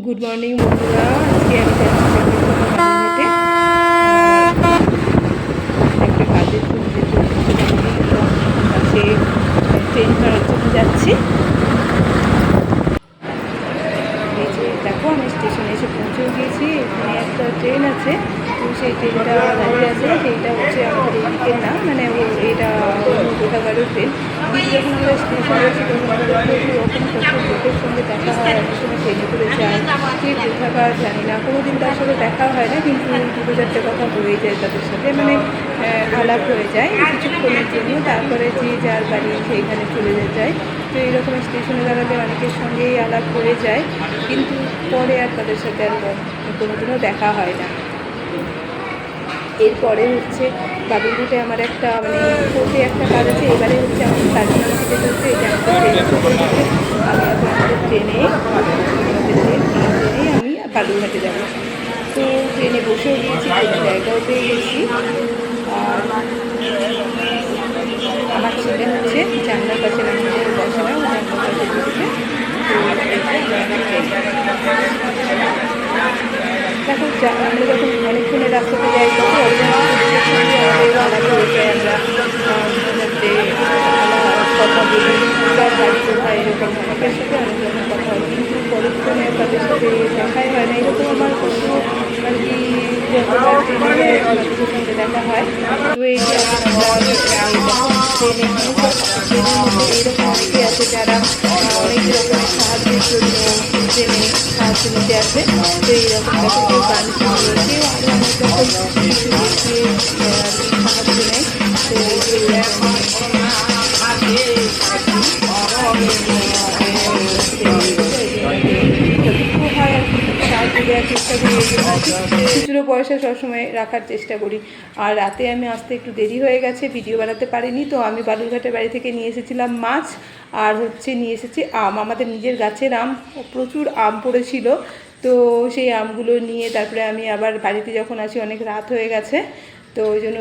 Good morning বন্ধুরা। আজকে আমি যাচ্ছি বালুরঘাটে একটা কাজের জন্য বাসে ট্রেন ধরার জন্য যাচ্ছি। এই যে দেখো আমি স্টেশনে এসে পৌঁছেও গিয়েছি। এখানে একটা ট্রেন আছে, তো সেই ট্রেনটা দাঁড়িয়ে আছে। সেইটা হচ্ছে আমাদের এদিকের না, মানে এটা কোথাকারও ট্রেন। কিন্তু যখন আমরা স্টেশনে আসি তখন আমাদের প্রচুর রকম কত লোকের সঙ্গে দেখা হয়। অনেক সময় ট্রেনে করে যায়, কে কোথাকার জানি না, কোনো দিন তার সাথে দেখা হয় না, কিন্তু দুটো চারটে কথা হয়ে যায় তাদের সাথে, মানে আলাপ হয়ে যায় কিছুক্ষণের জন্য। তারপরে যে যার বাড়ি সেইখানে চলে যায়। তো এইরকম স্টেশনে দাঁড়ালে অনেকের সঙ্গেই আলাপ হয়ে যায়, কিন্তু পরে আর তাদের সাথে আর কোনোদিনও দেখা হয় না। এরপরে হচ্ছে বালুরঘাটে আমার একটা মানে কোর্টে একটা কাজ আছে। এবারে হচ্ছে আমাদের কাজের নামটি যেটা হচ্ছে এটা আমাদের ট্রেনে আমি এখন আমাদের ট্রেনেই আমি বালুরঘাটে যাব। তো ট্রেনে বসেও গিয়েছি, ট্রেনে জায়গাও পেয়ে গেছি। আর আমার ছেলে হচ্ছে জানলার পাশে নামিয়ে বসে না, জানলার পাশে বসেছে। দেখো আমরা যখন অনেকক্ষণের রাস্তাতে যাই তখন অজানা সঙ্গে আমাদের আলাদা হয়ে যায়। আমরা কথা বলি, তার বাড়ি কোথায়, এরকম অনেকের সাথে অনেক রকম কথা হয়, কিন্তু পরক্ষণে তাদের সাথে দেখাই হয় না। এরকম আমার কত আর কি যতবার মানুষের সঙ্গে দেখা হয়। তো এই যে ট্রেনের মধ্যে এইরকম অনেকে আছে যারা অনেক রকমের সাহায্যের জন্য ট্রেনে সাহায্য নিতে আসে। তো এইরকম দেখো কেউ গান শুনিয়ে, কেউ আরও অনেক রকম কিছু দেখিয়ে সাহায্য নেয়। তো যতটুকু হয় আর কি সাহায্য দেওয়ার চেষ্টা করি। খুচরো পয়সা সবসময় রাখার চেষ্টা করি। আর রাতে আমি আসতে একটু দেরি হয়ে গেছে, ভিডিও বানাতে পারিনি। তো আমি বালুরঘাটের বাড়ি থেকে নিয়ে এসেছিলাম মাছ, আর হচ্ছে নিয়ে এসেছি আম। আমাদের নিজের গাছের আম, প্রচুর আম পড়েছিল। তো সেই আমগুলো নিয়ে তারপরে আমি আবার বাড়িতে যখন আসি অনেক রাত হয়ে গেছে, তো ওই জন্য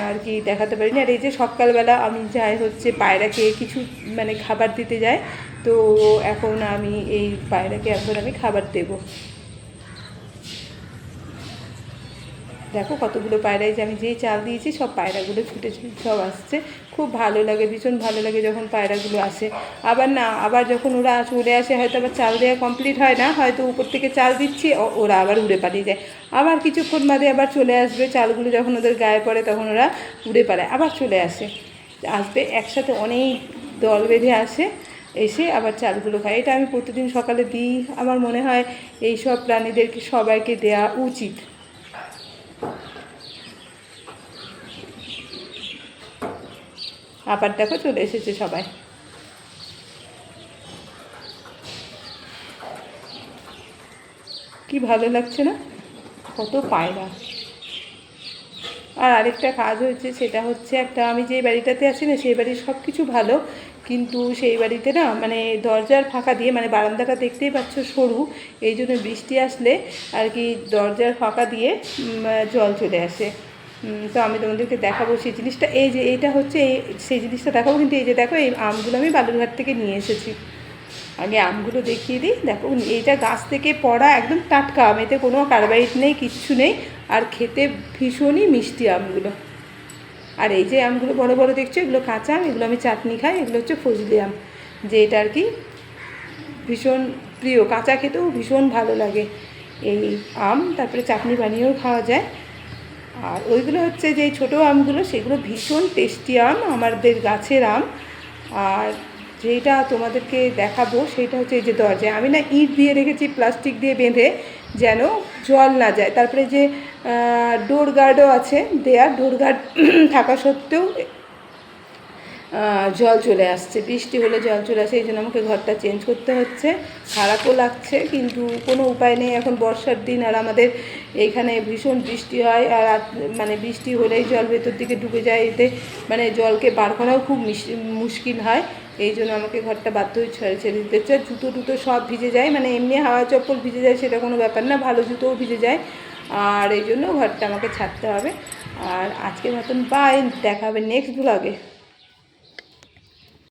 আর কি দেখাতে পারিনি। আর এই যে সকালবেলা আমি যাই হচ্ছে পায়রাকে কিছু মানে খাবার দিতে যাই। তো এখন আমি এই পায়রাকে এখন আমি খাবার দেবো। দেখো কতগুলো পায়রা, যে আমি যেই চাল দিয়েছি সব পায়রাগুলো ছুটে সব আসছে। খুব ভালো লাগে, ভীষণ ভালো লাগে যখন পায়রাগুলো আসে। আবার না, আবার যখন ওরা চলে আসে হয়তো আবার চাল দেওয়া কমপ্লিট হয় না, হয়তো উপর থেকে চাল দিচ্ছি, ওরা আবার উড়ে পালিয়ে যায়। আবার কিছুক্ষণ বাদে আবার চলে আসবে, চালগুলো যখন ওদের গায়ে পড়ে তখন ওরা উড়ে পালায়, আবার চলে আসবে একসাথে অনেক দল বেঁধে আসে, এসে আবার চালগুলো খায়। এটা আমি প্রতিদিন সকালে দিই। আমার মনে হয় এই সব প্রাণীদেরকে সবাইকে দেওয়া উচিত। আবার দেখো চলে এসেছে সবাই। কি ভালো লাগছে না, কত পায়রা। আর আরেকটা কাজ হয়েছে, সেটা হচ্ছে একটা আমি যে বাড়িটাতে আছি না সেই বাড়ির সব কিছু ভালো, কিন্তু সেই বাড়িতে না মানে দরজার ফাঁকা দিয়ে, মানে বারান্দাটা দেখতেই পাচ্ছ সরু, এই জন্য বৃষ্টি আসলে আর কি দরজার ফাঁকা দিয়ে জল চলে আসে। তো আমি তোমাদেরকে দেখাবো সেই জিনিসটা। এই যে এইটা হচ্ছে সেই জিনিসটা দেখাবো। কিন্তু এই যে দেখো এই আমগুলো আমি বালুরঘাট থেকে নিয়ে এসেছি। আগে আমগুলো দেখিয়ে দিই। দেখো এইটা গাছ থেকে পড়া একদম টাটকা আম, এতে কোনো কার্বাইড নেই, কিচ্ছু নেই। আর খেতে ভীষণই মিষ্টি আমগুলো। আর এই যে আমগুলো বড় বড় দেখছো, এগুলো কাঁচা আম, এগুলো আমি চাটনি খাই। এগুলো হচ্ছে ফজলি আম, যে এটা আর কি ভীষণ প্রিয়, কাঁচা খেতেও ভীষণ ভালো লাগে এই আম। তারপরে চাটনি বানিয়েও খাওয়া যায়। আর ওইগুলো হচ্ছে যে ছোটো আমগুলো, সেগুলো ভীষণ টেস্টি আম, আমাদের গাছের আম। আর যেটা তোমাদেরকে দেখাবো সেটা হচ্ছে এই যে দরজায় আমি না ইট দিয়ে রেখেছি, প্লাস্টিক দিয়ে বেঁধে, যেন জল না যায়। তারপরে যে ডোর গার্ডও আছে দেয়া, ডোর গার্ড থাকা সত্ত্বেও জল চলে আসছে, বৃষ্টি হলে জল চলে আসে। এই জন্য আমাকে ঘরটা চেঞ্জ করতে হচ্ছে, খারাপও লাগছে, কিন্তু কোনো উপায় নেই। এখন বর্ষার দিন, আর আমাদের এইখানে ভীষণ বৃষ্টি হয়, আর মানে বৃষ্টি হলেই জল ভেতর দিকে ঢুকে যায়, এতে মানে জলকে বার করাও খুব মুশকিল হয়। এই জন্য আমাকে ঘরটা বাধ্য হয়ে ছেড়ে দিতে হচ্ছে। জুতো টুতো সব ভিজে যায়, মানে এমনি হাওয়া চপ্পল ভিজে যায় সেটা কোনো ব্যাপার না, ভালো জুতোও ভিজে যায়। আর এই জন্য ঘরটা আমাকে ছাড়তে হবে। আর আজকের মতন বাই, দেখা হবে নেক্সট ব্লগে।